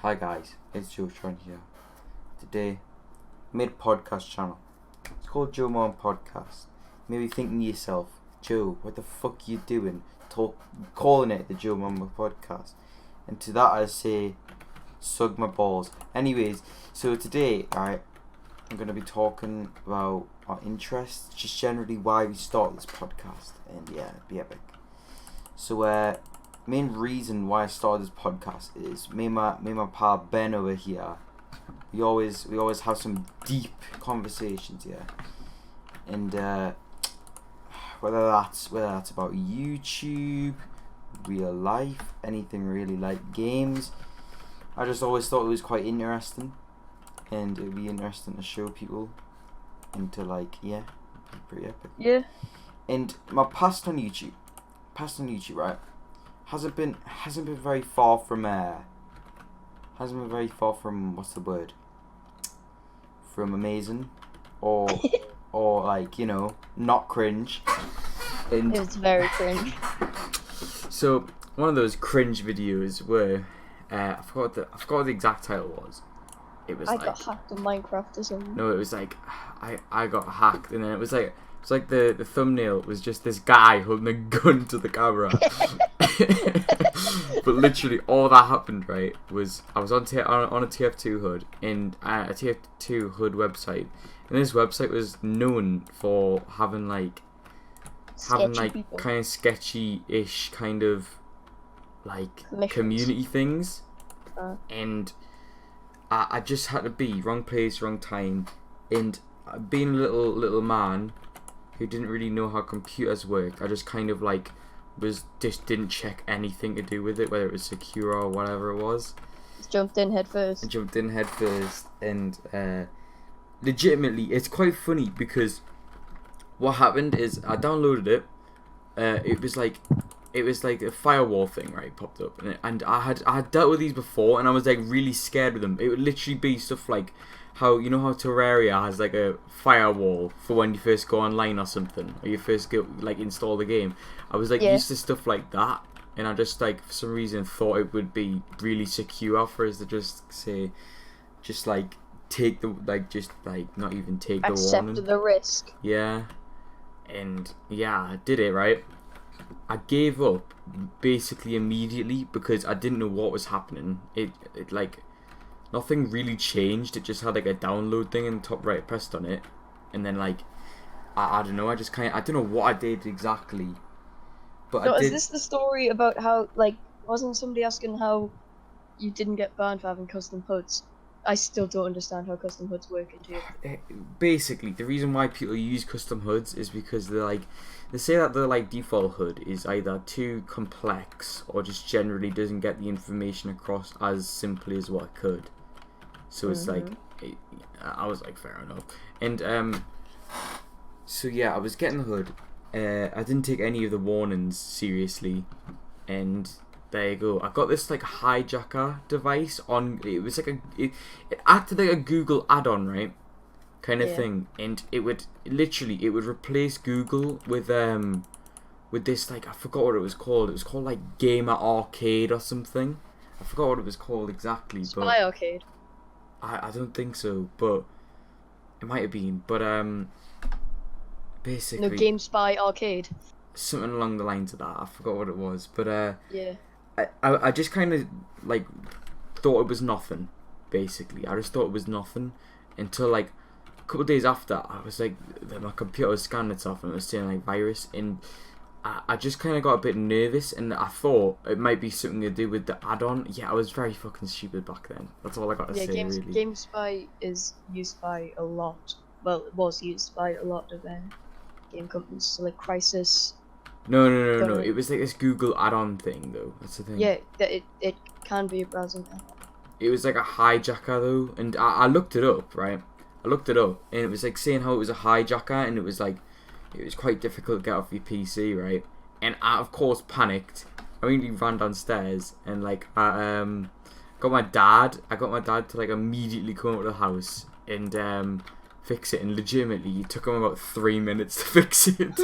Hi guys, it's Joe here. Today, I made a podcast channel. It's called JoeMamaCast. Maybe thinking to yourself, Joe, what the fuck you doing? Calling it the JoeMamaCast. And to that I say, sug my balls. Anyways, so today, I'm going to be talking about our interests, just generally why we started this podcast. And yeah, it'd be epic. So, main reason why I started this podcast is me and my pal Ben over here. We always have some deep conversations, yeah. And whether that's about YouTube, real life, anything really, like games, I just always thought it was quite interesting, and it'd be interesting to show people, and to it'd be pretty epic. Yeah. And my past on YouTube, right? Hasn't been very far from what's the word? From amazing, or not cringe. And It was very cringe. so one of those cringe videos where I forgot what the exact title was. It was I got hacked in Minecraft or something. no, it was like I got hacked, and then it was like the thumbnail was just this guy holding a gun to the camera. But literally all that happened, right, was I was on a TF2 HUD, and a TF2 HUD website, and this website was known for having Sketchy people. kind of sketchy-ish kind of Missions. community things, And I just had to be wrong place, wrong time, and being a little man who didn't really know how computers work, I just kind of didn't check anything to do with it, whether it was secure or whatever it was. jumped in head first. I jumped in head first, and legitimately, it's quite funny because what happened is I downloaded it. It was like a firewall thing, right? Popped up, and I had dealt with these before, and I was really scared with them. It would literally be stuff like how Terraria has a firewall for when you first go online or something, or you first go install the game. I was used to stuff like that, and I just for some reason thought it would be really secure for us to just take the not even take the warning. Accept the risk. Yeah, and yeah, I did it, right. I gave up basically immediately because I didn't know what was happening. It nothing really changed. It just had a download thing in the top right. I pressed on it, and then I don't know. I don't know what I did exactly. But So I did. is this the story about how wasn't somebody asking how you didn't get banned for having custom HUDs? I still don't understand how custom HUDs work in here. Basically, the reason why people use custom HUDs is because they say that the default HUD is either too complex or just generally doesn't get the information across as simply as what it could. So it's I was fair enough. And so yeah, I was getting the HUD. I didn't take any of the warnings seriously, and there you go. I got this hijacker device on. It was it acted like a Google add-on, right? Kind of thing, and it would replace Google with this I forgot what it was called. It was called Gamer Arcade or something. I forgot what it was called exactly. Spy Arcade. I don't think so, but it might have been. But basically, No, Game Spy Arcade. something along the lines of that. I forgot what it was, but Yeah. I just kind of thought it was nothing. Basically, I just thought it was nothing until a couple of days after. I was my computer was scanning itself and it was saying virus, and I just kind of got a bit nervous, and I thought it might be something to do with the add-on. Yeah, I was very fucking stupid back then. That's all I got to say. Really. Game Spy is used by a lot. Well, it was used by a lot of game companies, so Crysis. No. It was this Google add-on thing, though. That's the thing. Yeah, it can be a browsing add-on. It was a hijacker, though, and I looked it up, right? I looked it up, and it was saying how it was a hijacker, and it was it was quite difficult to get off your PC, right? And I, of course, panicked. I immediately ran downstairs, and I got my dad to immediately come out of the house and fix it, and legitimately it took him about 3 minutes to fix it.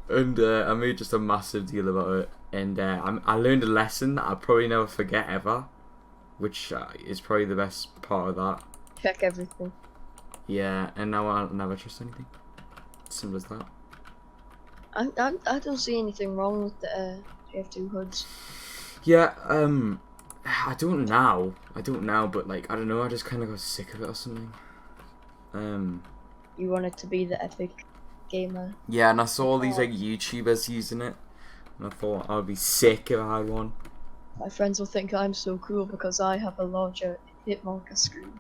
And I made just a massive deal about it, and I learned a lesson that I'll probably never forget ever. which is probably the best part of that. Check everything. Yeah, and now I'll never trust anything. Simple as that. I don't see anything wrong with the TF2 hoods. Yeah, I don't now, but like, I don't know, I just kind of got sick of it or something. You want it to be the epic gamer. Yeah, and I saw all these like YouTubers using it, and I thought I'd be sick if I had one. My friends will think I'm so cool because I have a larger hit marker screen.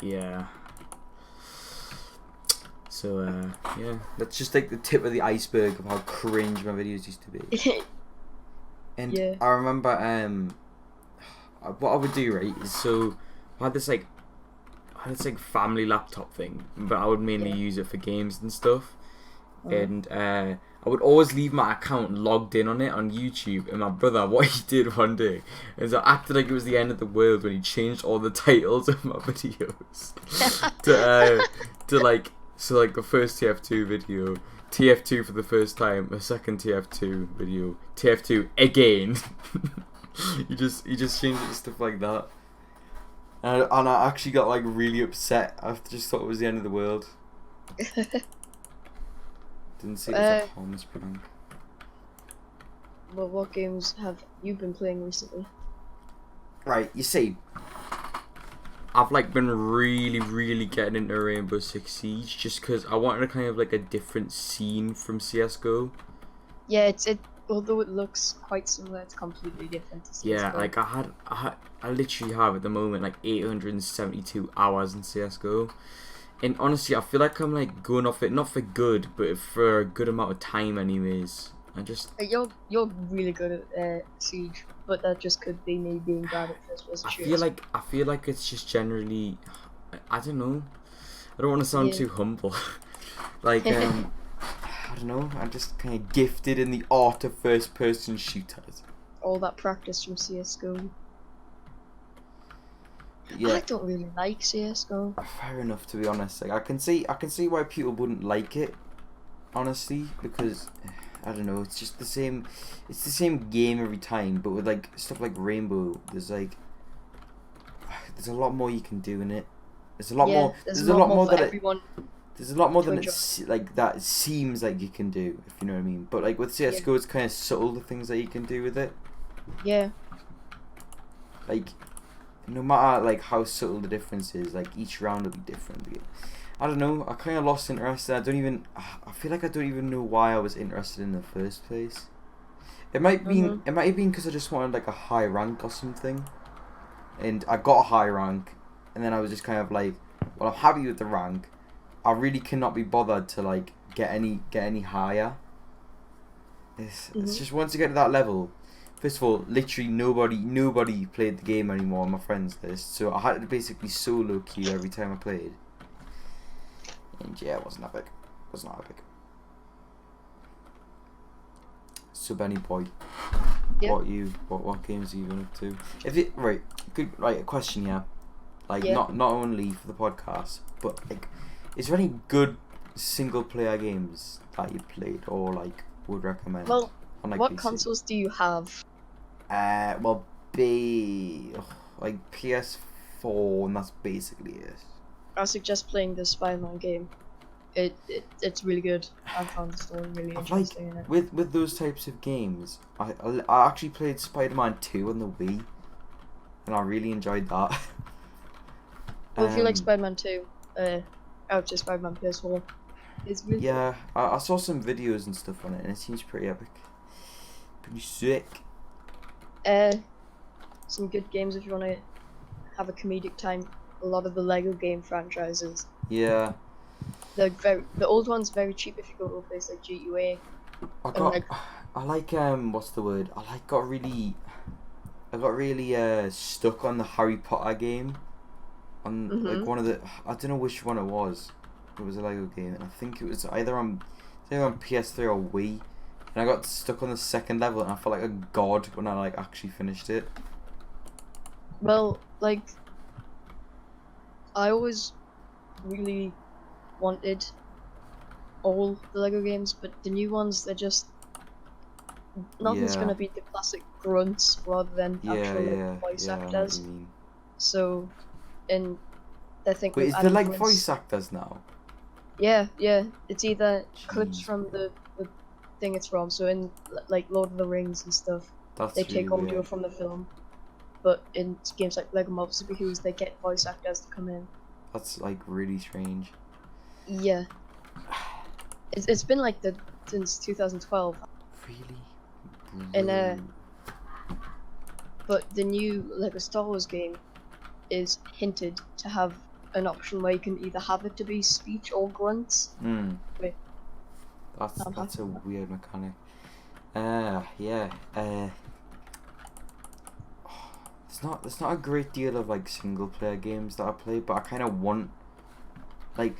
Yeah. So, yeah, that's just like the tip of the iceberg of how cringe my videos used to be. And yeah. I remember, what I would do, right, is so I had this family laptop thing, but I would mainly use it for games and stuff. And I would always leave my account logged in on it on YouTube. And my brother, what he did one day is I acted like it was the end of the world when he changed all the titles of my videos to like, so like the first TF2 video, TF2 for the first time, the second TF2 video, TF2 again. he just changed it to stuff like that. And I actually got like really upset. I just thought it was the end of the world. Didn't see it was a harmless prank. Well, what games have you been playing recently? Right, you see, I've like been really getting into Rainbow Six Siege just because I wanted a kind of like a different scene from CS:GO. Yeah, although it looks quite similar, it's completely different to CS:GO. Yeah, like I literally have at the moment like 872 hours in CS:GO. And honestly, I feel like I'm like going off it not for good, but for a good amount of time, anyways. You're really good at Siege, but that just could be me being bad at first-person shooters. I feel like it's just generally, I don't know. I don't want to sound too humble. Like I don't know. I'm just kind of gifted in the art of first-person shooters. All that practice from CS:GO. Yeah. I don't really like CS:GO. Fair enough, to be honest. Like I can see why people wouldn't like it, honestly, because I don't know. It's just the same. It's the same game every time, but with like stuff like Rainbow, there's a lot more you can do in it. There's a lot more. There's a lot more that everyone. There's a lot more than it's like that. It seems like you can do, if you know what I mean. But like with CS:GO, it's kind of subtle the things that you can do with it. Yeah. Like, no matter like how subtle the difference is, like each round will be different. I don't know. I kind of lost interest. I feel like I don't even know why I was interested in the first place. It might be. It might have been because I just wanted like a high rank or something, and I got a high rank, and then I was just kind of like, well, I'm happy with the rank. I really cannot be bothered to like get any higher. It's just once you get to that level. First of all, literally nobody played the game anymore on my friends list, so I had to basically solo queue every time I played. And yeah, it wasn't epic. It was not epic. So Benny boy, what games are you been up to? A question here. Like not only for the podcast, but like, is there any good single player games that you played or like would recommend? Well, on, like, what PC? consoles do you have? Like PS4, and that's basically it. I suggest playing the Spider-Man game. It's really good. I found the story really interesting in it. With those types of games, I actually played Spider-Man 2 on the Wii, and I really enjoyed that. Well, if you like Spider-Man 2, out to Spider-Man PS4, it's really good. I saw some videos and stuff on it, and it seems pretty epic. Pretty sick. Some good games if you want to have a comedic time. A lot of the Lego game franchises. Yeah. The old one's very cheap if you go to a place like GUA. I got really stuck on the Harry Potter game. On like one of the, I don't know which one it was. It was a Lego game, and I think it was either on PS3 or Wii. And I got stuck on the second level, and I felt like a god when I like actually finished it. Well, like, I always really wanted all the Lego games, but the new ones, they're just nothing's gonna beat the classic grunts rather than actual voice actors. So, and I think Wait, with is there like added voice actors now? Yeah, it's either clips Jeez, from the thing it's from. So in like Lord of the Rings and stuff, they that's really take audio weird. from the film. But in games like Lego Marvel Super Heroes, they get voice actors to come in. That's like really strange. Yeah, it's been like that since 2012. Really, And bro. but the new Lego Star Wars game is hinted to have an option where you can either have it to be speech or grunts. Wait, That's a weird mechanic. Yeah. There's not a great deal of like single player games that I play, but I kind of want like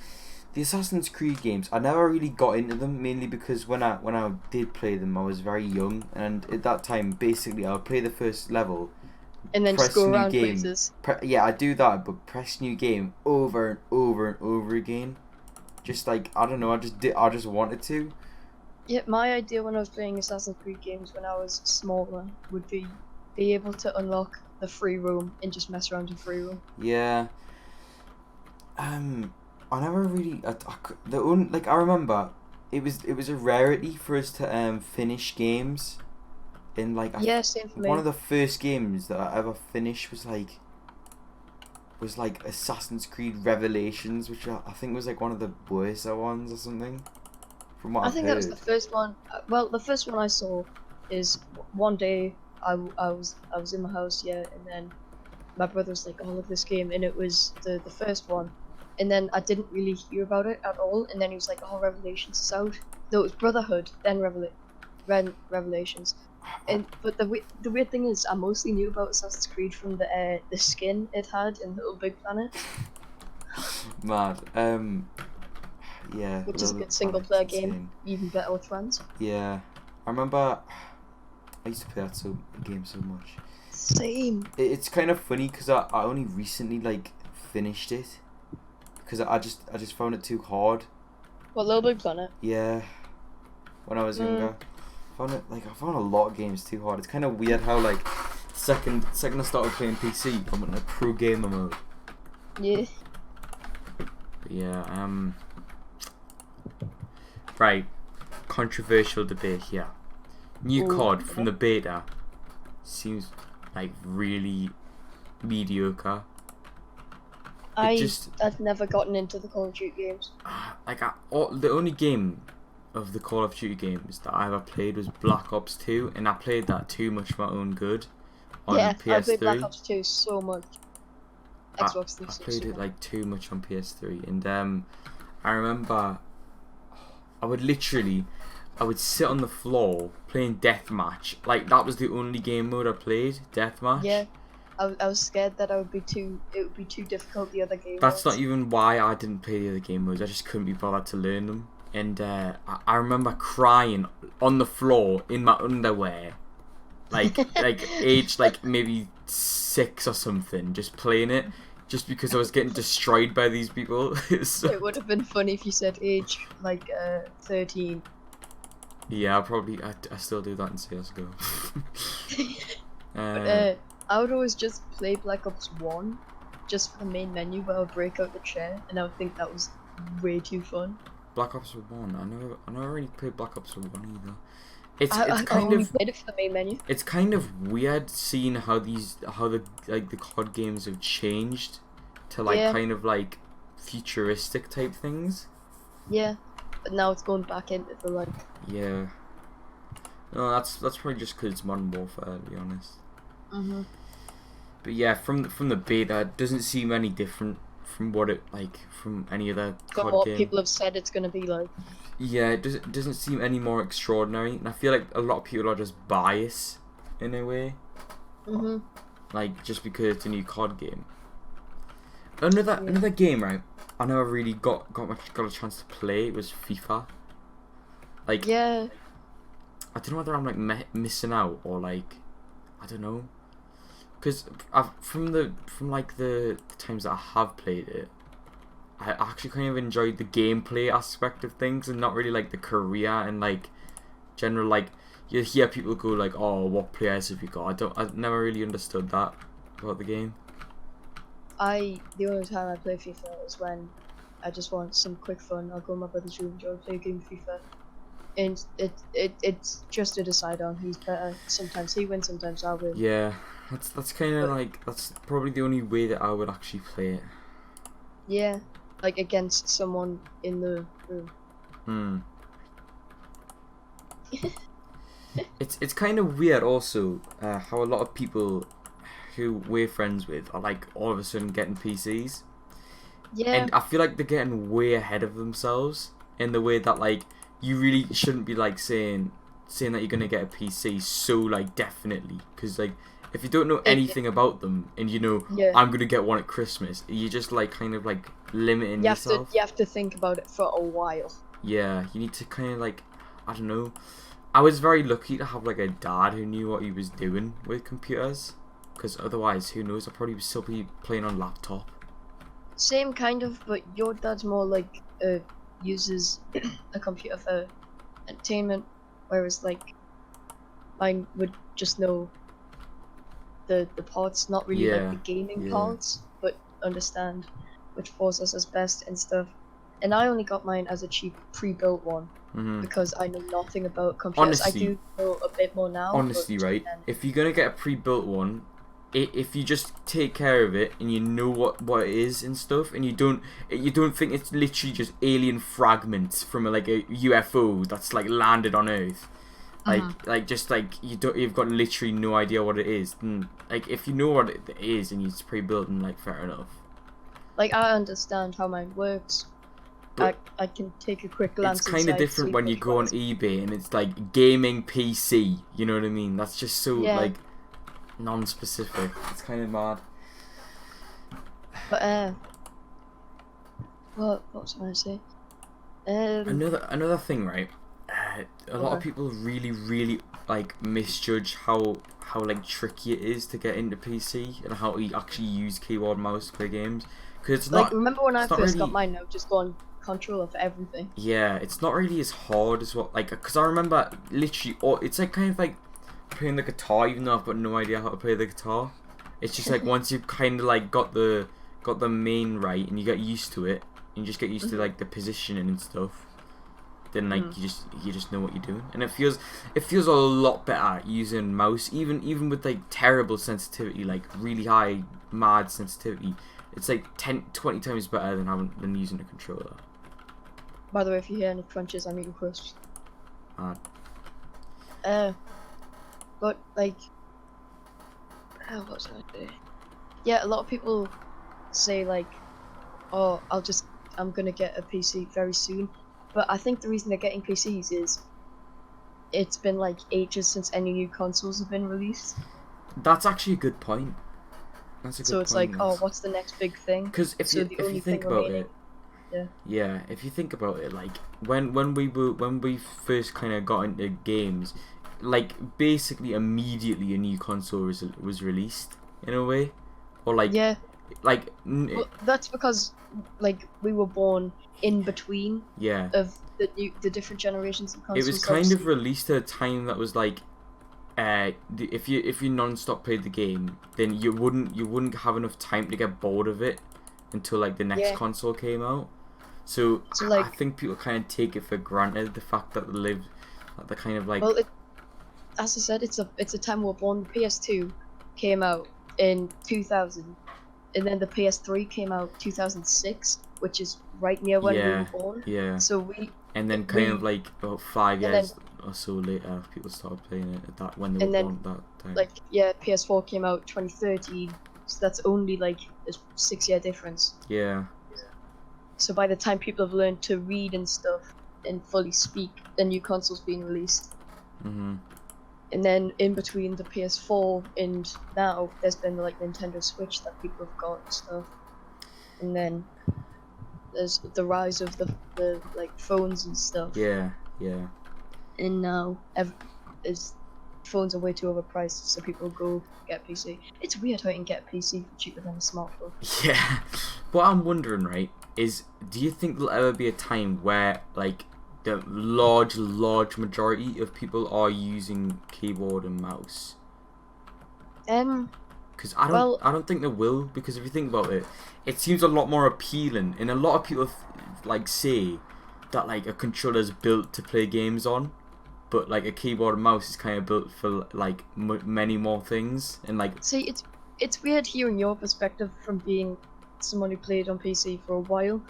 the Assassin's Creed games. I never really got into them, mainly because when I did play them, I was very young, and at that time, basically, I would play the first level, and then just press go new around game. places. Yeah, I do that, but press new game over and over and over again. Just like I don't know, I just wanted to. Yeah, my idea when I was playing Assassin's Creed games when I was smaller would be able to unlock the free room and just mess around in free room. Yeah. I never really. The only like I remember, it was a rarity for us to finish games. In like Yeah, same for one me. of the first games that I ever finished was like Assassin's Creed Revelations, which I think was like one of the worst ones or something. From what I I've think that was the heard. first one. Well, the first one I saw is one day I was in my house, yeah, and then my brother was like, "Oh, look this game," and it was the first one, and then I didn't really hear about it at all, and then he was like, "Oh, Revelations is out." No, it was Brotherhood, then Revelations, and but the weird thing is, I mostly knew about Assassin's Creed from the skin it had in Little Big Planet, Mad. Yeah, which is a Little good single Planet's player game, insane. even better with friends. Yeah, I remember. I used to play that game so much. Same. It's kind of funny because I only recently like finished it because I just found it too hard. What, Little Big Planet? Yeah, when I was Mm, younger, I found a lot of games too hard. It's kind of weird how like second I started playing PC, I went in a pro gamer mode. yeah. But yeah, right, controversial debate here. New Ooh, COD yeah. from the beta seems like really mediocre. I've never gotten into the Call of Duty games. Like the only game of the Call of Duty games that I ever played was Black Ops 2, and I played that too much for my own good on Yeah, I played Black PS3. Ops 2 so much. I, Xbox I 360. played it like too much on PS3, and I remember I would sit on the floor playing deathmatch. Like that was the only game mode I played, deathmatch. Yeah, I was scared that it would be too difficult the other game That's not modes. even why I didn't play the other game modes. I just couldn't be bothered to learn them. And I remember crying on the floor in my underwear, like age like maybe 6 or something, just playing it, just because I was getting destroyed by these people. So, It would have been funny if you said age like 13. yeah, I still do that in CS:GO. But I would always just play Black Ops 1 just for the main menu where I would break out the chair, and I would think that was way too fun. Black Ops 1. I never really played Black Ops 1 either. It's I kind only of played it for the main menu. it's kind of weird seeing how the COD games have changed to like Yeah. kind of like futuristic type things. Yeah, but now it's going back into the like. Yeah. No, that's probably just because it's Modern Warfare, to be honest. Mhm. But yeah, from the beta, it doesn't seem any different from what it like from any other From COD what game. people have said it's gonna be like. Yeah, it doesn't seem any more extraordinary, and I feel like a lot of people are just biased in a way, Mhm. like just because it's a new COD game. Another game, right? I never really got a chance to play. It was FIFA. Like Yeah. I don't know whether I'm like missing out or like I don't know, because from like the times that I have played it, I actually kind of enjoyed the gameplay aspect of things and not really like the career and like general like you hear people go like, oh, what players have you got? I've never really understood that about the game. the only time I play FIFA is when I just want some quick fun. I'll go in my brother's room, Joe, play a game of FIFA, and it's just to decide on who's better. Sometimes he wins, sometimes I win. Yeah, that's kind of like that's probably the only way that I would actually play it. Yeah, like against someone in the room. It's kind of weird also how a lot of people who we're friends with are like all of a sudden getting PCs. Yeah. And I feel like they're getting way ahead of themselves in the way that like you really shouldn't be like saying that you're gonna get a PC so like definitely, because like if you don't know anything about them and you know I'm gonna get one at Christmas, you just like kind of like limiting yourself. You have to think about it for a while. Yeah, you need to kind of like, I don't know. I was very lucky to have like a dad who knew what he was doing with computers, because otherwise, who knows? I'd probably still be playing on laptop. Same kind of, but your dad's more like uses a computer for entertainment, whereas like mine would just know the parts, not really like the gaming parts, but understand which processor's best and stuff. And I only got mine as a cheap pre-built one because I know nothing about computers. Honestly, I do know a bit more now. Honestly, right? If you're gonna get a pre-built one, if you just take care of it and you know what it is and stuff, and you don't think it's literally just alien fragments from like a UFO that's like landed on Earth, like just like you've got literally no idea what it is. And like if you know what it is and it's pre-built, and like fair enough. Like I understand how mine works. But I can take a quick glance. It's kind of different when you go on eBay and it's like gaming PC. You know what I mean? That's just so like non-specific. It's kind of mad. But what was I going to say? Another thing, right? A lot of people really like misjudge how like tricky it is to get into PC and how you actually use keyboard and mouse to play games. Because it's like not. Remember when I first really got mine? I would just go on controller for everything. Yeah, it's not really as hard as what like. Because I remember literally, it's like kind of like playing the guitar, even though I've got no idea how to play the guitar. It's just like once you've kind of like got the main right and you get used to it, and you just get used to like the positioning and stuff, then like you just know what you're doing, and it feels a lot better using mouse, even with like terrible sensitivity, like really high mad sensitivity. It's like 10-20 times better than using a controller. By the way, if you hear any crunches, I'm eating crisps. But like, what was I say? Yeah, a lot of people say like, oh, I'm gonna get a PC very soon. But I think the reason they're getting PCs is it's been like ages since any new consoles have been released. That's actually a good point. That's a good point. So it's like, oh, what's the next big thing? Because if you think about it, if you think about it, like when we first kind of got into games, like basically immediately a new console was released in a way, or like well, that's because like we were born in between of the different generations of consoles. It was kind of released at a time that was like if you non-stop played the game, then you wouldn't have enough time to get bored of it until like the next console came out. So like, I think people kind of take it for granted, the fact that they're kind of like. Well, as I said, it's a time we were born. The PS2 came out in 2000, and then the PS3 came out 2006, which is right near when we were born. Yeah. So we. And then kind of like about 5 years or so later, people started playing it at that when they were born that time. Like PS4 came out 2013, so that's only like a 6-year difference. Yeah. So by the time people have learned to read and stuff and fully speak, the new console's being released. And then in between the PS4 and now, there's been like Nintendo Switch that people have got and stuff. And then there's the rise of the like phones and stuff. Yeah. And now phones are way too overpriced, so people go get a PC. It's weird how you can get a PC for cheaper than a smartphone. Yeah. What I'm wondering, right, is do you think there'll ever be a time where like the large majority of people are using keyboard and mouse? Because Well, I don't think they will. Because if you think about it, it seems a lot more appealing, and a lot of people like say that like a controller is built to play games on, but like a keyboard and mouse is kind of built for like many more things, and like see, it's weird hearing your perspective from being someone who played on PC for a while.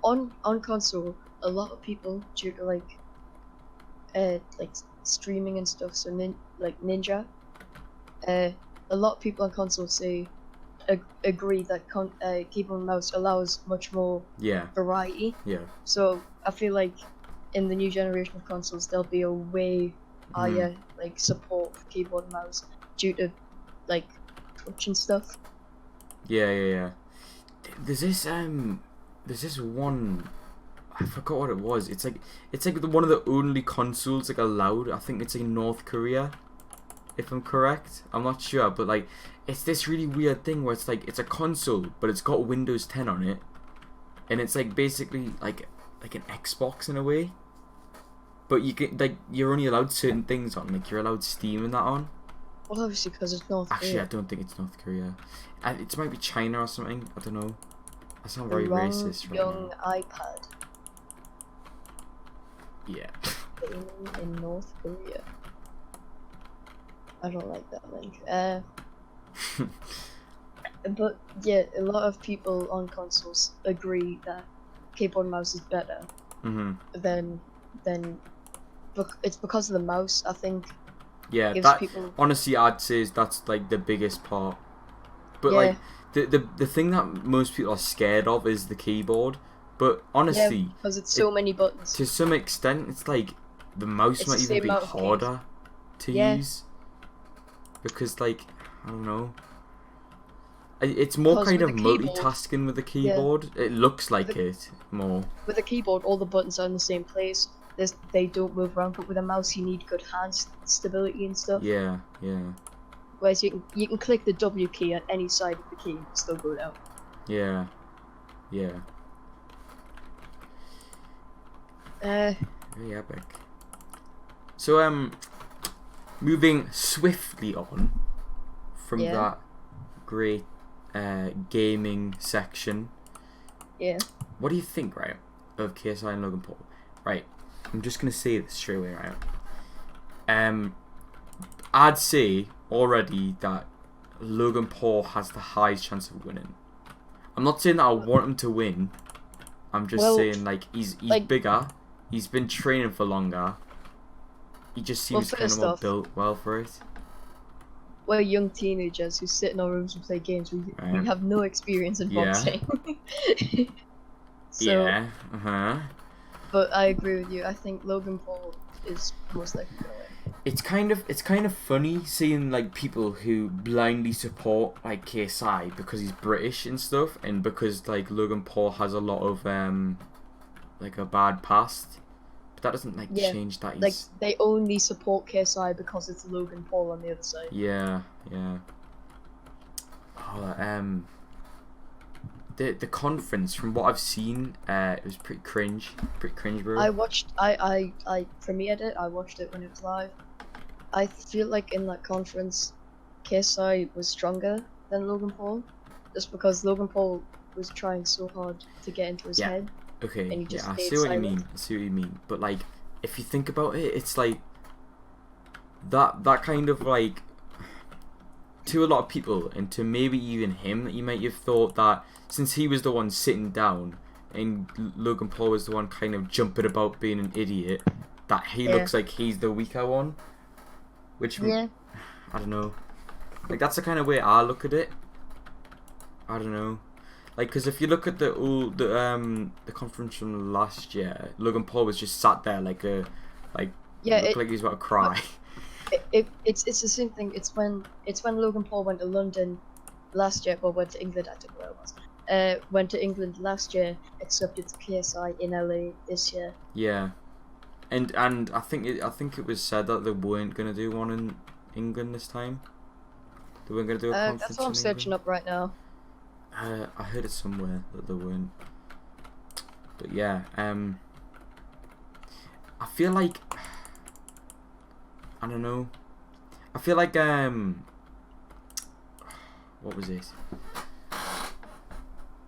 On console, a lot of people, due to like streaming and stuff, so like Ninja, a lot of people on console say agree that keyboard and mouse allows much more yeah, variety. yeah, So I feel like in the new generation of consoles, there'll be a way higher like support for keyboard and mouse due to like touch and stuff. yeah. There's this one. I forgot what it was. It's like one of the only consoles like allowed. I think it's in North Korea, if I'm correct. I'm not sure, but like it's this really weird thing where it's like it's a console, but it's got Windows 10 on it, and it's like basically like an Xbox in a way. But you can like you're only allowed certain things on. Like you're allowed Steam and that on. Well, obviously because it's North Actually, Korea. I don't think it's North Korea. It might be China or something. I don't know. I sound The very wrong racist right young now. iPad Yeah. gaming in North Korea. I don't like that link. But yeah, a lot of people on consoles agree that keyboard and mouse is better than it's because of the mouse. I think Yeah, gives that people honestly I'd say that's like the biggest part. But yeah like the thing that most people are scared of is the keyboard. But yeah honestly, because it's so many buttons. to some extent it's like the mouse It's might the even same be amount of keys. harder to Yeah. use. Because like I don't know. It's more Because kind with of the keyboard, multitasking with the keyboard. It looks like it more. with a keyboard, all the buttons are in the same place. They don't move around, but with a mouse, you need good hand stability and stuff. Yeah. Whereas you can click the W key at any side of the key and still go down. Yeah. Very epic. So moving swiftly on from Yeah. that great gaming section. Yeah. What do you think, right, of KSI and Logan Paul? Right, I'm just gonna say this straight away, right? I'd say already that Logan Paul has the highest chance of winning. I'm not saying that I want him to win. I'm just saying like he's like, bigger. He's been training for longer. He just seems kind of more built well for it. We're young teenagers who sit in our rooms and play games. We have no experience in boxing. So, yeah. But I agree with you. I think Logan Paul is most likely gonna win. It's kind of funny seeing like people who blindly support like KSI because he's British and stuff, and because like Logan Paul has a lot of like a bad past. But that doesn't like change that he's like they only support KSI because it's Logan Paul on the other side. Yeah. Oh, the conference, from what I've seen, it was pretty cringe, bro. I premiered it. I watched it when it was live. I feel like in that conference, KSI was stronger than Logan Paul, just because Logan Paul was trying so hard to get into his head. Okay, and he just I stayed see what silent. you mean. But like, if you think about it, it's like that kind of like, to a lot of people, and to maybe even him, you might have thought that since he was the one sitting down and Logan Paul was the one kind of jumping about being an idiot, that he looks like he's the weaker one. Which I don't know. Like that's the kind of way I look at it. I don't know. Like, because if you look at the conference from last year, Logan Paul was just sat there like looked like he was about to cry. It's the same thing. It's when Logan Paul went to London last year, or went to England. I don't know where it was. Went to England last year, accepted to KSI in LA this year. Yeah, and I think it was said that they weren't gonna do one in England this time. They weren't gonna do a conference. That's what I'm searching up right now. I heard it somewhere that they weren't. But yeah, I feel like I don't know. I feel like what was it?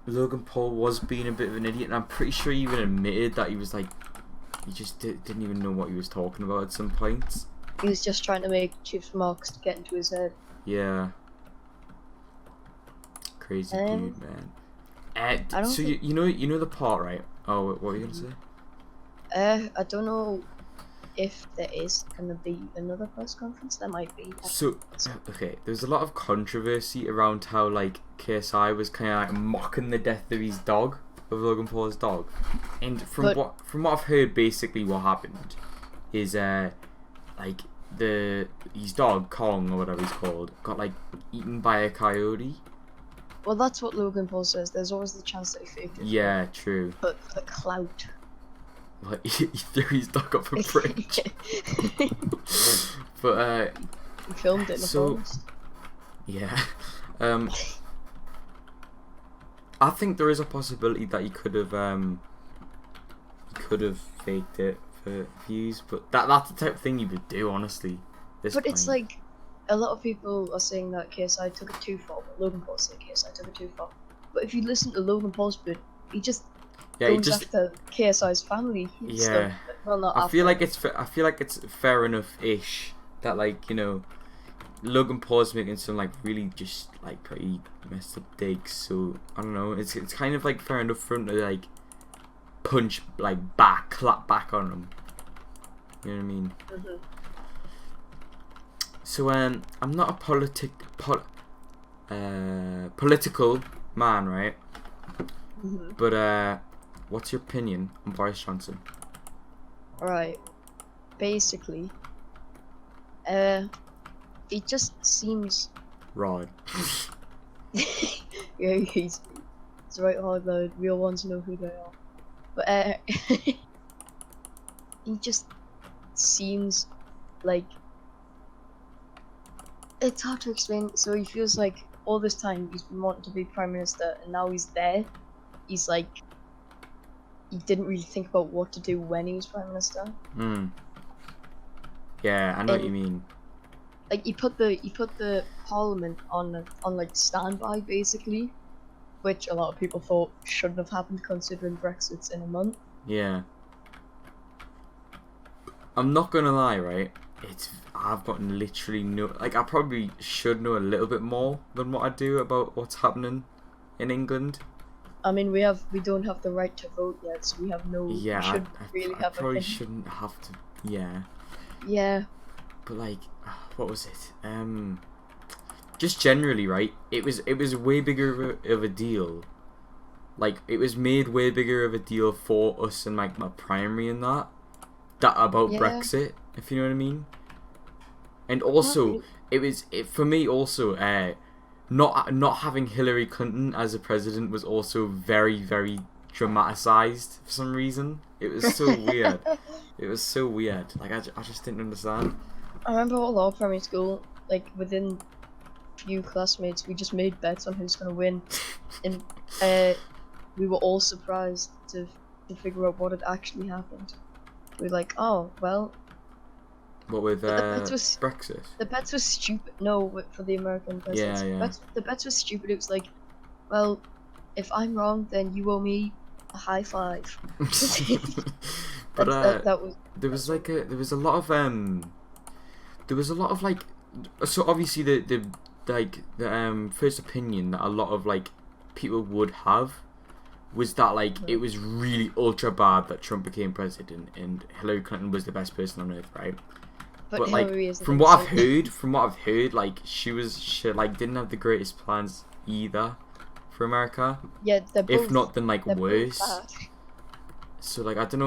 Logan Paul was being a bit of an idiot, and I'm pretty sure he even admitted that he was like, he just didn't even know what he was talking about at some points. He was just trying to make cheap remarks to get into his head. Yeah. Crazy dude, man. So you know the part, right? Oh, what were you gonna say? I don't know if there is gonna be another press conference. There might be. So okay, there's a lot of controversy around how like KSI was kind of like mocking the death of his dog, of Logan Paul's dog, and from what I've heard, basically what happened is like his dog Kong or whatever he's called got like eaten by a coyote. Well, that's what Logan Paul says. There's always the chance that he faked it. Yeah, true. But the clout. Like he threw his dog off a bridge. But he filmed it in the forest. Yeah. I think there is a possibility that he could have faked it for views, but that's the type of thing you would do, honestly. But it's like, a lot of people are saying that KSI took it too far, but Logan Paul said KSI took it too far. But if you listen to Logan Paul's bit, he just goes after KSI's family. Yeah. Well, not I feel like it's fair enough-ish that, like, you know, Logan Paul's making some like really just like pretty messed up digs. So I don't know. It's kind of like fair enough for him to like punch like clap back on him. You know what I mean? Mm-hmm. So I'm not a political man, right? Mm-hmm. But what's your opinion on Boris Johnson? Alright. Basically, it just seems. Right. Yeah, he's right hard mode. We all want to know who they are. But he just seems like, it's hard to explain. So he feels like all this time he's been wanting to be Prime Minister, and now he's there. He's like, he didn't really think about what to do when he was Prime Minister. Yeah, I know what you mean. Like he put the Parliament on like standby basically, which a lot of people thought shouldn't have happened considering Brexit's in a month. Yeah. I'm not gonna lie, right? I've gotten literally no, like I probably should know a little bit more than what I do about what's happening in England. I mean, we don't have the right to vote yet, so we have no. Yeah, I probably shouldn't have to. Yeah. Yeah. But like, what was it? Just generally, right? It was way bigger of a deal. Like it was made way bigger of a deal for us in like my primary and that about Brexit, if you know what I mean. And also, for me also, not having Hillary Clinton as a president was also very, very dramaticized for some reason. It was so weird. It was so weird. Like I just didn't understand. I remember all our primary school, like within few classmates, we just made bets on who's gonna win, and we were all surprised to figure out what had actually happened. We were like, oh well. What with Brexit? The bets were stupid. No, for the American president. Yeah. The bets were stupid. It was like, well, if I'm wrong, then you owe me a high five. But that was. There was a lot of like, so obviously the first opinion that a lot of like people would have was that like it was really ultra bad that Trump became president and Hillary Clinton was the best person on earth, right? But like from what I've heard, like she like didn't have the greatest plans either for America. Yeah, if not then like worse. So like I don't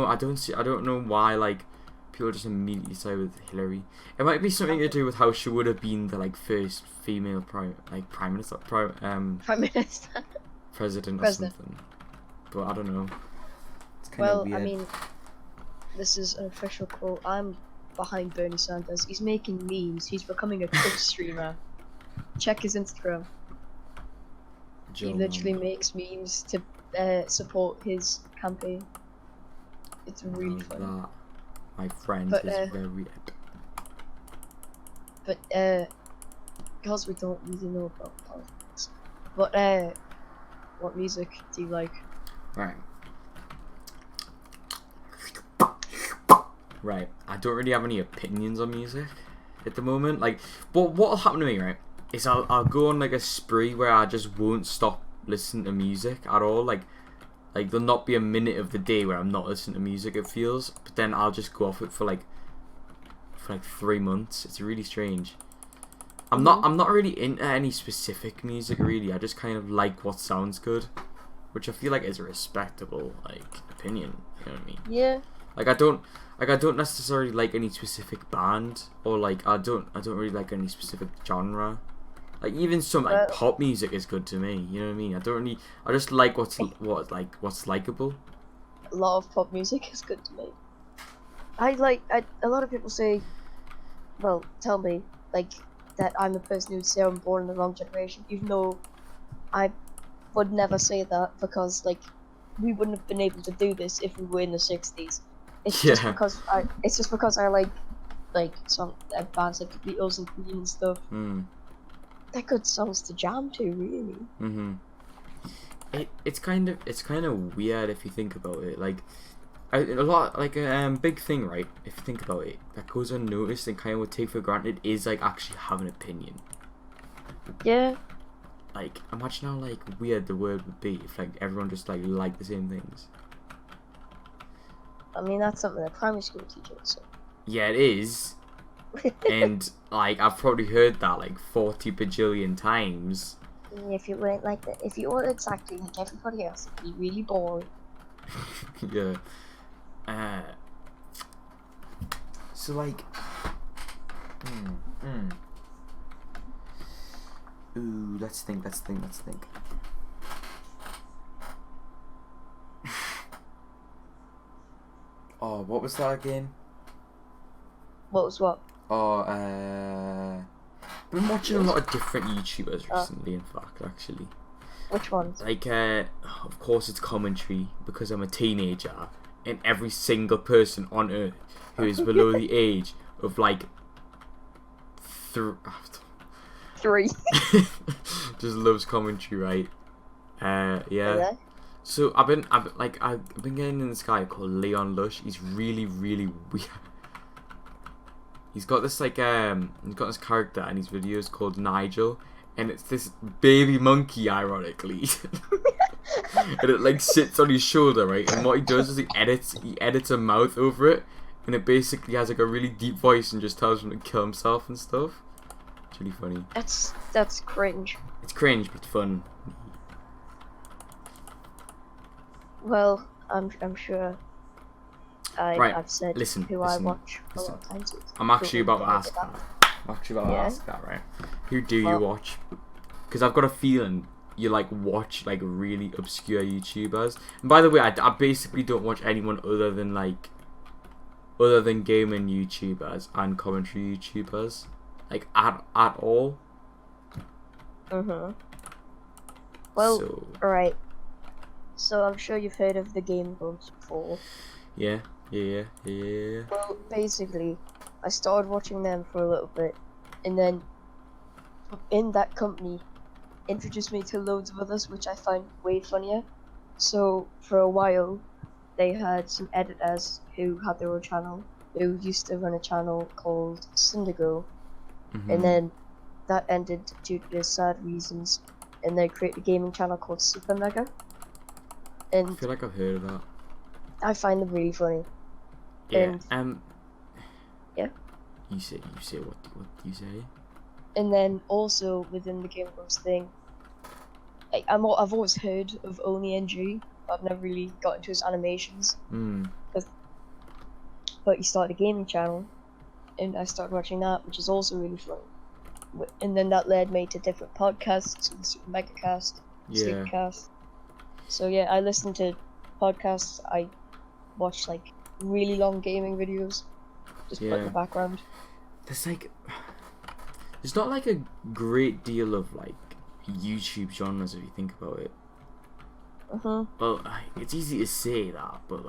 know why like people just immediately side with Hillary. It might be something to do with how she would have been the like first female prime minister, president or something. But I don't know. It's kind of weird. I mean, this is an official quote. I'm behind Bernie Sanders. He's making memes. He's becoming a Twitch streamer. Check his Instagram. He literally makes memes to support his campaign. It's really funny. That, my friend, is very But because we don't really know about politics, What music do you like? Right. I don't really have any opinions on music at the moment. Like, but what'll happen to me, right, is I'll go on like a spree where I just won't stop listening to music at all. Like there'll not be a minute of the day where I'm not listening to music. It feels, but then I'll just go off it for like 3 months. It's really strange. I'm not really into any specific music really. I just kind of like what sounds good, which I feel like is a respectable opinion. You know what I mean? Yeah. I don't necessarily like any specific band, or I don't really like any specific genre. Like even some pop music is good to me. You know what I mean? I just like what's likable. A lot of pop music is good to me. A lot of people say, well, tell me that I'm the person who'd say I'm born in the wrong generation, even though I would never say that, because we wouldn't have been able to do this if we were in the 60s. It's just because I like some bands like the Beatles and Queen and stuff. They're good songs to jam to, really. It's kind of weird if you think about it. A lot big thing, right? If you think about it, that goes unnoticed and kind of would take for granted is actually have an opinion. Yeah. Imagine how weird the world would be if everyone just liked the same things. I mean, that's something that primary school teaches. So. Yeah, it is. And I've probably heard that 40 bajillion times. If you weren't if you weren't exactly like everybody else, it'd be really boring. Yeah. So Ooh, let's think. Oh, what was that again? What was what? Oh, been watching a lot of different YouTubers recently, in fact, actually. Which ones? Of course it's commentary, because I'm a teenager, and every single person on earth who is below the age of 3 just loves commentary, right? Yeah. Okay. So I've been getting in this guy called Leon Lush. He's really, really weird. He's got this he's got this character in his videos called Nigel, and it's this baby monkey, ironically. And it sits on his shoulder, right? And what he does is he edits a mouth over it, and it basically has a really deep voice and just tells him to kill himself and stuff. It's really funny. That's cringe. It's cringe, but fun. Well, I'm sure I've said who I watch a lot of times. I'm actually about to ask that, right? Who do you watch? Because I've got a feeling you watch really obscure YouTubers. And by the way, I basically don't watch anyone other than gaming YouTubers and commentary YouTubers, at all. Well, alright. So I'm sure you've heard of the Game Grumps before. Yeah. Well, basically, I started watching them for a little bit, and then in that company introduced me to loads of others, which I find way funnier. So for a while, they had some editors who had their own channel, who used to run a channel called Syndigo, and then that ended due to sad reasons, and they created a gaming channel called Super Mega. And I feel like I've heard of that. I find them really funny. Yeah. Yeah. You say what do you say? And then also within the Game Grumps thing, I've always heard of OnlyNG, but I've never really got into his animations. But he started a gaming channel, and I started watching that, which is also really fun. And then that led me to different podcasts, the JoeMamaCast, Sleepcast. So yeah, I listen to podcasts. I watch really long gaming videos, just put in the background. There's not a great deal of YouTube genres if you think about it. Well, it's easy to say that, but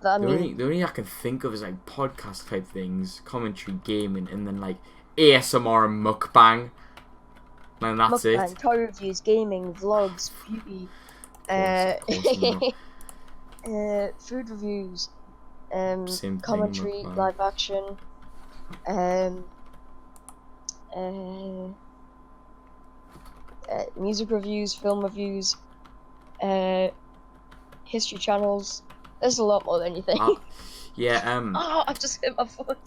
the only I can think of is podcast type things, commentary, gaming, and then ASMR and mukbang. And that's it. Mukbang, toy reviews, gaming, vlogs, beauty, Of course not. food reviews, Same thing. commentary, Mukbang. live action, music reviews, film reviews, history channels. There's a lot more than you think. Yeah. Oh, I just hit my foot.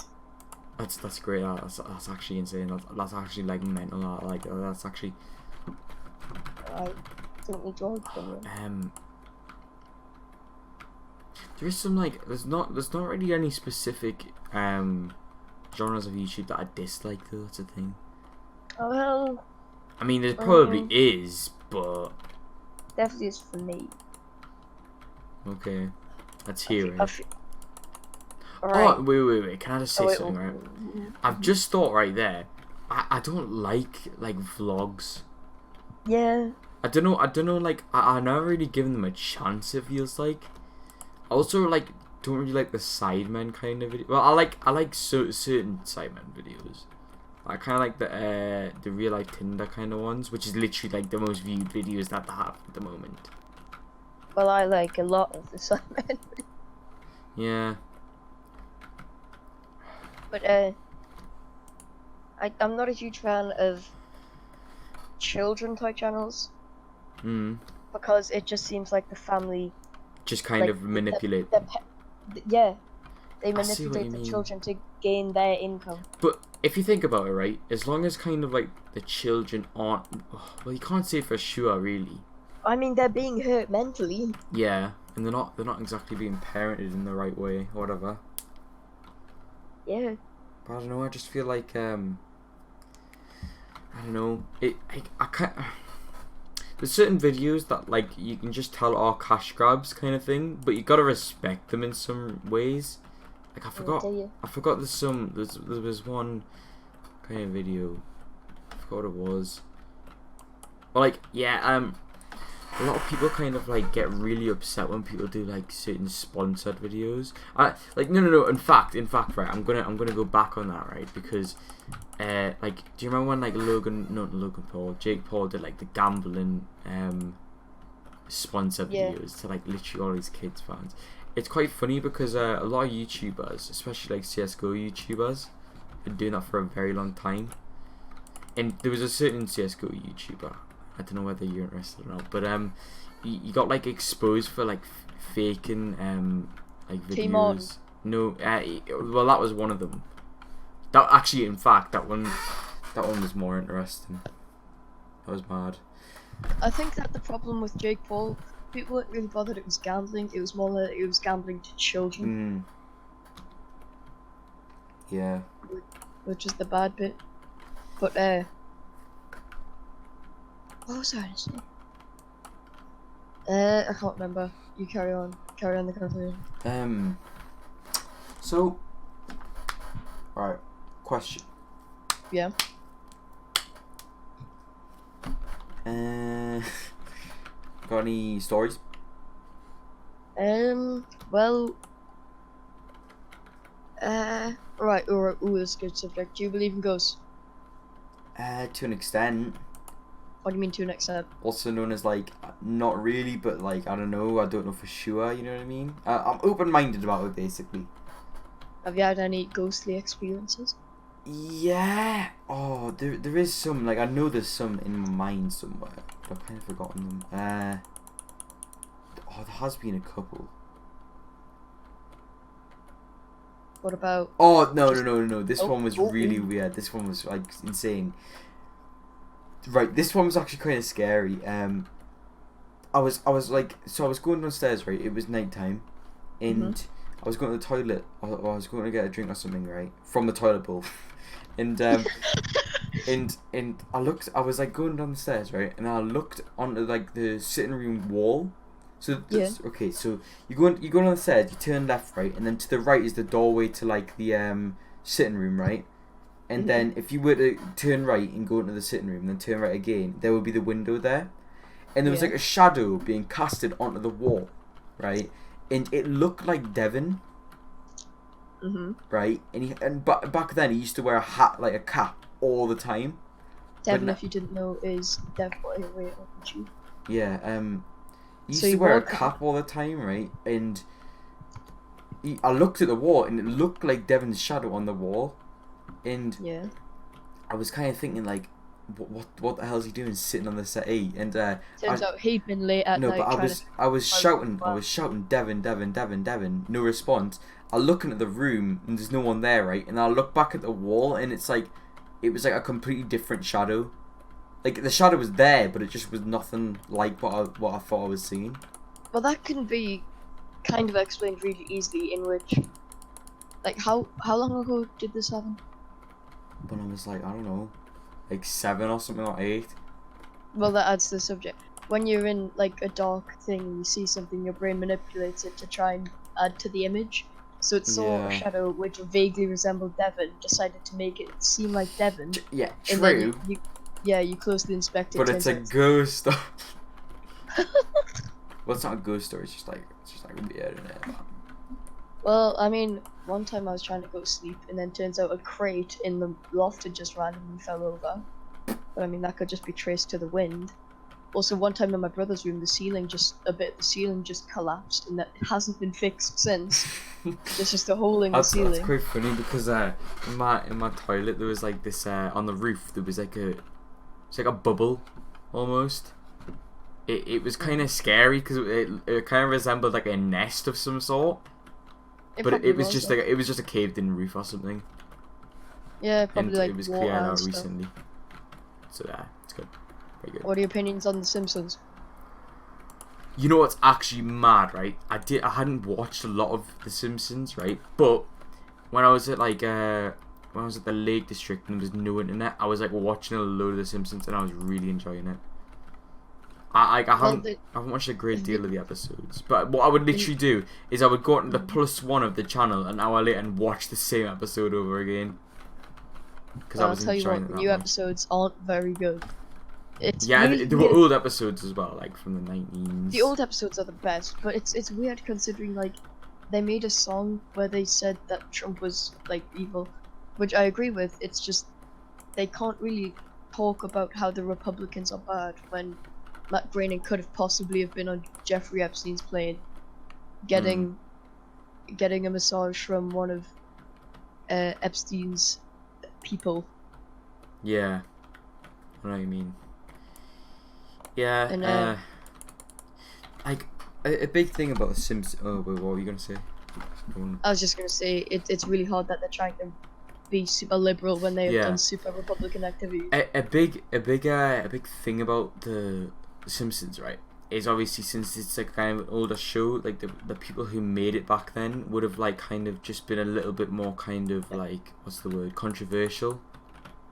That's great. That's actually insane. That's actually like mental. Like that's actually. I don't need to from you. There is some like there's not really any specific genres of YouTube that I dislike though. That's a thing. Oh well. I mean, there probably is, but definitely is for me. Okay, let's hear it. Right. Oh, wait. Can I just say something, right? I've just thought right there. I don't like vlogs. Yeah. I don't know. Like I never really given them a chance. It feels like. I also like don't really like the Sidemen kind of video. Well, I like certain Sidemen videos. I kind of like the real life Tinder kind of ones, which is literally like the most viewed videos that they have at the moment. Well, I like a lot of the Sidemen. Yeah. But I'm not a huge fan of children type channels. Because it just seems like the family just kind of manipulate. They manipulate the children to gain their income. But if you think about it, right, as long as kind of like the children aren't, well, you can't say for sure, really. I mean, they're being hurt mentally. Yeah, and they're not exactly being parented in the right way, or whatever. Yeah. But I don't know. I just feel like I don't know. I can't. There's certain videos that like you can just tell are cash grabs kind of thing, but you gotta respect them in some ways. Like I forgot there was one kind of video. I forgot what it was. But like a lot of people kind of like get really upset when people do like certain sponsored videos. No. In fact, right, I'm gonna go back on that, right? Because like, do you remember when like Jake Paul did like the gambling sponsored videos to like literally all these kids fans? It's quite funny because a lot of YouTubers, especially like CS:GO YouTubers, have been doing that for a very long time. And there was a certain CS:GO YouTuber. I don't know whether you're interested or not, but you got like exposed for like faking like videos. No, well that was one of them. That actually, in fact, that one was more interesting. That was mad. I think that the problem with Jake Paul, people weren't really bothered it was gambling. It was more that it was gambling to children. Yeah. Which is the bad bit. But what was I going to say? I can't remember. You carry on the conversation. So, right, question. Yeah. Got any stories? Well. Right. Ooh, that's a good subject. Do you believe in ghosts? To an extent. What do you mean to an extent? Also known as like not really, but like I don't know for sure. You know what I mean? I'm open-minded about it basically. Have you had any ghostly experiences? Yeah. Oh, there is some. Like I know there's some in my mind somewhere, but I've kind of forgotten them. There has been a couple. What about? Oh no! This one was really weird. This one was like insane. Right, this one was actually kind of scary. I was going downstairs, right? It was nighttime, and I was going to the toilet. I was going to get a drink or something, right, from the toilet bowl, and and I looked. I was like going down the stairs, right, and I looked onto like the sitting room wall. So okay, so you go down the stairs, you turn left, right, and then to the right is the doorway to like the sitting room, right. And then if you were to turn right and go into the sitting room, then turn right again, there would be the window there. And there was like a shadow being casted onto the wall, right? And it looked like Devin. Right? But back then he used to wear a hat, like a cap, all the time. Devin, if you didn't know, is Dev Boy Away on YouTube. Yeah, he used So to he wear a wore that. cap all the time, right? And I looked at the wall, and it looked like Devin's shadow on the wall. And Yeah. I was kind of thinking, like, what the hell is he doing sitting on the settee? And Turns out he'd been late at no, night but trying to. I was shouting, Devin, Devin, Devin, Devin. No response. I look into the room, and there's no one there, right? And I look back at the wall, and it's like, it was like a completely different shadow. Like the shadow was there, but it just was nothing like what I thought I was seeing. Well, that can be kind of explained really easily. In which, like, how long ago did this happen? When I was like, I don't know, like 7 or something, or 8. Well, that adds to the subject. When you're in like a dark thing, you see something, your brain manipulates it to try and add to the image. So it saw a Yeah. shadow which vaguely resembled Devon, decided to make it seem like Devon. Yeah, And then true. you closely inspect it. But it's a turns out ghost story. Well, it's not a ghost story. It's just like weird, isn't it? Well, I mean, one time I was trying to go to sleep, and then turns out a crate in the loft had just randomly fell over. But I mean, that could just be traced to the wind. Also, one time in my brother's room, the ceiling just collapsed, and that hasn't been fixed since. There's just a hole in the That's ceiling. quite funny because in my toilet there was like this on the roof there was like it's like a bubble almost. It was kind of scary because it kind of resembled like a nest of some sort. But it was just like it was just a caved-in roof or something. Yeah, probably And like it was water cleared and out stuff. recently. So yeah, it's good. Very good. What are your opinions on The Simpsons? You know what's actually mad, right? I hadn't watched a lot of The Simpsons, right? But when I was at the Lake District and there was no internet, I was like watching a load of The Simpsons and I was really enjoying it. I haven't watched a great deal of the episodes, but what I would literally do is I would go onto the +1 of the channel an hour later and watch the same episode over again. Because I was I'll tell you enjoying what, it the that new much. episodes aren't very good. It's Yeah, really there were weird. old episodes as well, like from the 19s. The old episodes are the best, but it's weird considering like they made a song where they said that Trump was like evil, which I agree with. It's just they can't really talk about how the Republicans are bad when Matt Groening could have possibly have been on Jeffrey Epstein's plane, getting a massage from one of Epstein's people. Yeah, I know what you mean. Yeah, And like a big thing about The Simpsons. Oh wait, what were you gonna say? I was just gonna say it's really hard that they're trying to be super liberal when they have done super Republican activities. A big thing about the Simpsons, right, is obviously since it's like kind of an older show, like the people who made it back then would have like kind of just been a little bit more kind of like what's the word, controversial.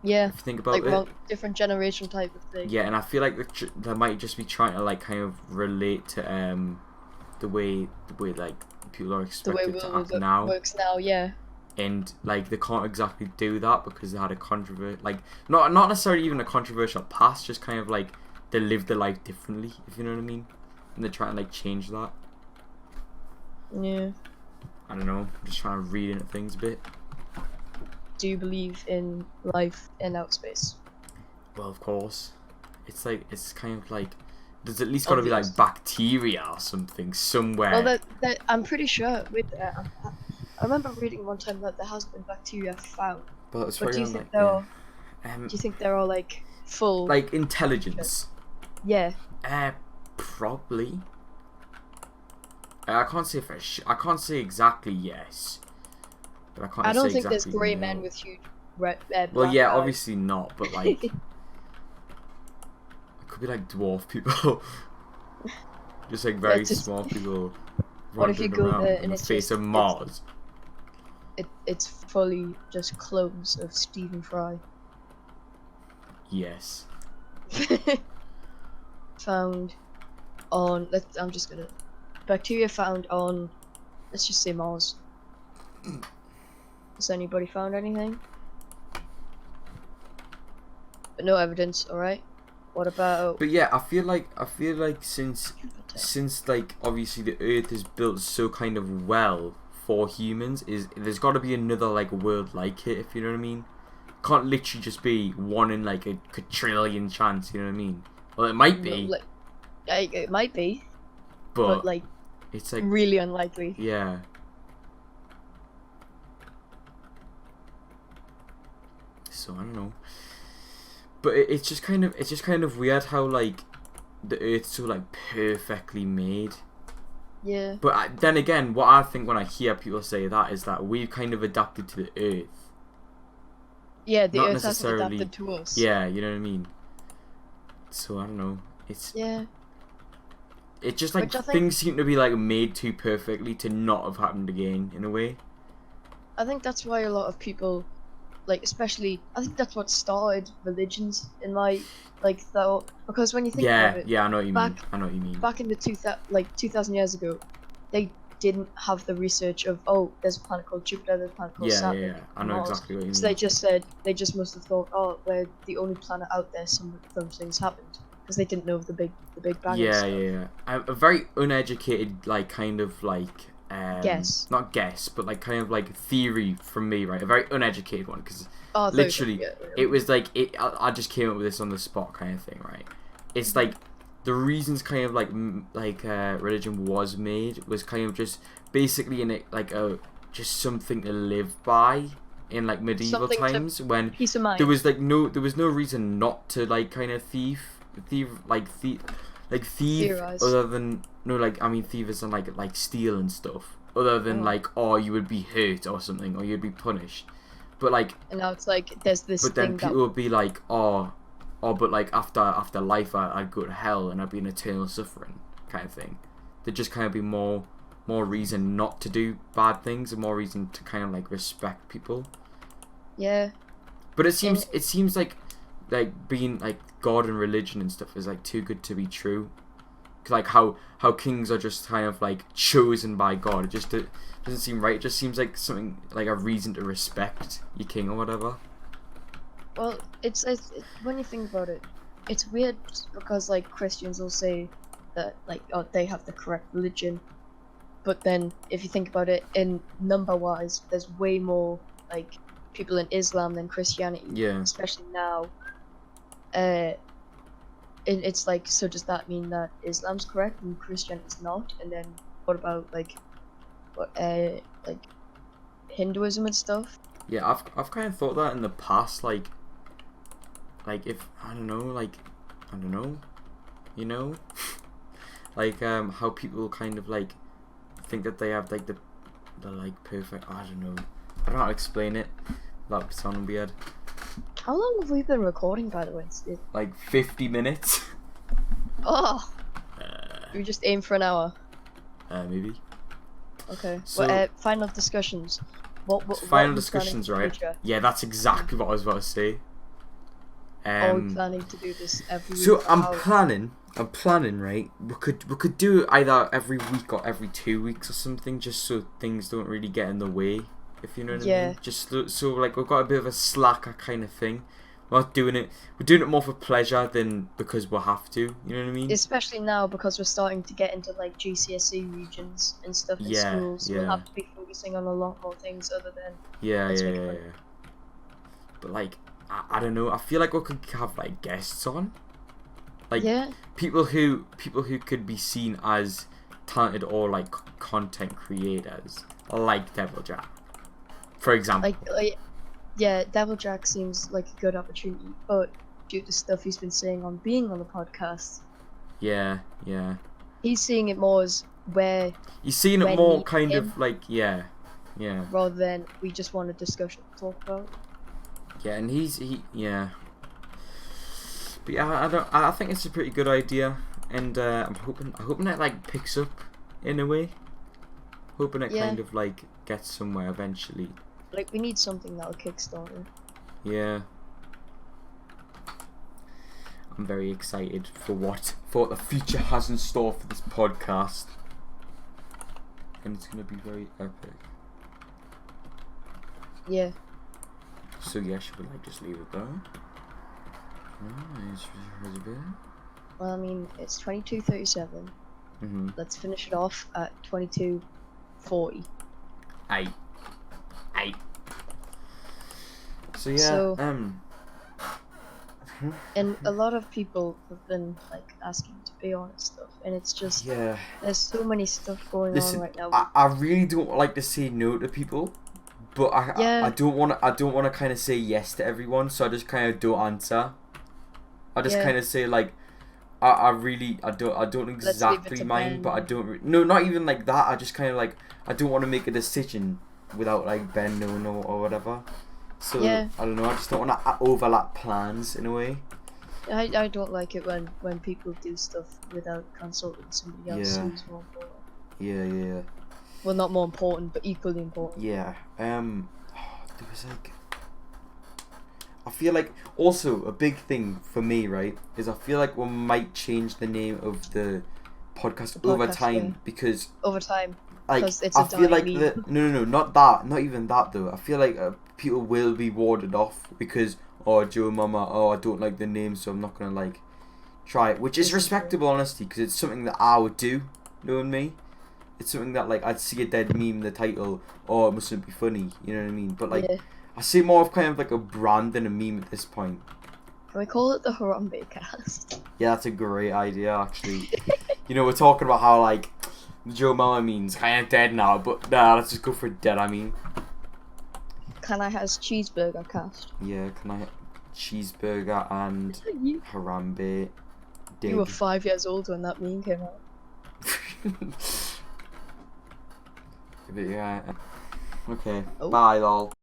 Yeah, if you think about like it. different generation type of thing. Yeah, and I feel like they might just be trying to like kind of relate to the way like people are expected to act now. Works now, yeah. And like they can't exactly do that because they had a controversial, like not necessarily even a controversial past, just kind of like they lived their life differently, if you know what I mean. And they're trying to like change that. Yeah. I don't know, I'm just trying to read into things a bit. Do you believe in life in outer space? Well, of course. It's kind of like there's at least got to be like bacteria or something somewhere. Well, I'm pretty sure. I remember reading one time that there has been bacteria found. But do you think they're all? Do you think they're all like full? Like intelligence? Yeah. Probably. I can't say I can't say exactly yes. But I don't think there's grey men with huge red. Well, yeah, eyes. obviously not, but like, it could be like dwarf people, just like very small people. What if you go there and the face of Mars? It's fully just clones of Stephen Fry. Yes. Found on. I'm just gonna. Bacteria found on. Let's just say Mars. Has anybody found anything? But no evidence. All right. What about? But yeah, I feel like since like obviously the Earth is built so kind of well for humans, there's got to be another like world like it, if you know what I mean. can't literally just be one in like a quadrillion chance. You know what I mean? Well, it might be, It might be, but like it's like really unlikely. yeah. So I don't know, but it's just kind of weird how like the Earth's so like perfectly made. Yeah. But then again, what I think when I hear people say that is that we've kind of adapted to the Earth. Yeah, the Not Earth hasn't necessarily. adapted to us. Yeah, you know what I mean. So I don't know. It's just like Which I think, things seem to be like made too perfectly to not have happened again in a way. I think that's why a lot of people, like especially, I think that's what started religions in my thought. Because when you think about it, I know what you mean. I know what you mean. back in the 2,000 years ago, they didn't have the research of there's a planet called Jupiter, there's a planet called Saturn. Yeah. I know exactly what you mean. So they just must have thought, we're the only planet out there. Some things happened because they didn't know of the Big Bang. Yeah. A very uneducated, like kind of like guess. Not guess, but like kind of like theory from me, right? A very uneducated one because literally it was like I just came up with this on the spot kind of thing, right? It's like the reasons kind of like religion was made was kind of just basically in it like just something to live by in like medieval times when peace of mind. there was no reason not to like kind of thieve Theorize. other than thievers and like steal and stuff other than like you would be hurt or something or you'd be punished, but like and now it's like there's this but then people would be like but like after life I'd go to hell and I'd be in eternal suffering kind of thing. There'd just kind of be more reason not to do bad things and more reason to kind of like respect people. Yeah, but it seems like being like God and religion and stuff is like too good to be true. Like how kings are just kind of like chosen by God. It just doesn't seem right. It just seems like something like a reason to respect your king or whatever. Well, it's when you think about it, it's weird because like Christians will say that like they have the correct religion, but then if you think about it in number wise, there's way more like people in Islam than Christianity. Yeah. Especially now. It's like, so does that mean that Islam's correct and Christianity's not? And then what about like Hinduism and stuff? Yeah, I've kind of thought that in the past, like if I don't know, you know, like how people kind of like think that they have like the like perfect. I don't know how to explain it without sounding weird. How long have we been recording, by the way? Like 50 minutes. Oh. We just aim for an hour. Maybe. Okay. So, well, final discussions. Final discussions, right? Yeah, that's exactly what I was about to say. Are we planning to do this every week? So I'm planning, right? We could do it either every week or every 2 weeks or something, just so things don't really get in the way. If you know what I mean. Just so like we've got a bit of a slacker kind of thing. We're not doing it. We're doing it more for pleasure than because we'll have to. You know what I mean? Especially now because we're starting to get into like GCSE regions and stuff in schools. We'll have to be focusing on a lot more things other than. Yeah. But like, I don't know. I feel like we could have like guests on. Like people who could be seen as talented or like content creators, like Devil Jack, for example. Devil Jack seems like a good opportunity, but due to stuff he's been saying on being on the podcast, he's seeing it more as where he's seeing it more kind of like rather than we just want a discussion to talk about. Yeah, and but yeah, I think it's a pretty good idea, and I'm hoping it like picks up in a way. Hoping it kind of like gets somewhere eventually. Like we need something that'll kickstart it. Yeah. I'm very excited for what the future has in store for this podcast, and it's gonna be very epic. Yeah. So yeah, should we like just leave it there? Well, I mean, it's 22:37. Let's finish it off at 22:40. Aye. So yeah, So and a lot of people have been like asking to be on and stuff, and it's just yeah. there's so many stuff going on Listen, right now. I really don't like to say no to people, but I Yeah, don't want to kind of say yes to everyone, so I just kind of don't answer. I just yeah. kind of say like I really I don't Let's leave it exactly to mind, but I Ben. don't no, not even like that. I just kind of like I don't want to make a decision without like Ben knowing or whatever. So Yeah, I don't know. I just don't want to overlap plans in a way. I don't like it when people do stuff without consulting somebody else Yeah, who's more important. yeah. Well, not more important, but equally important. Yeah. There was like I feel like also a big thing for me, right, is I feel like we might change the name of the podcast The over podcast, yeah, time because over time, like because it's I a feel dying like meme. no not that, not even that though. I feel like people will be warded off because Joe Mama, I don't like the name, so I'm not gonna like try it, which is This is true. respectable honestly because it's something that I would do. Knowing me, it's something that like I'd see a dead meme in the title, it mustn't be funny, you know what I mean? But like Yeah. I see more of kind of like a brand than a meme at this point. Can we call it the Harambe cast? Yeah, that's a great idea actually. You know, we're talking about how like Joe Mama means kind of dead now, but nah, let's just go for dead. I mean, Can I has cheeseburger cast? yeah, can I cheeseburger and You, Harambe you were dig? 5 years old when that meme came out. But yeah, okay, Oh. bye lol.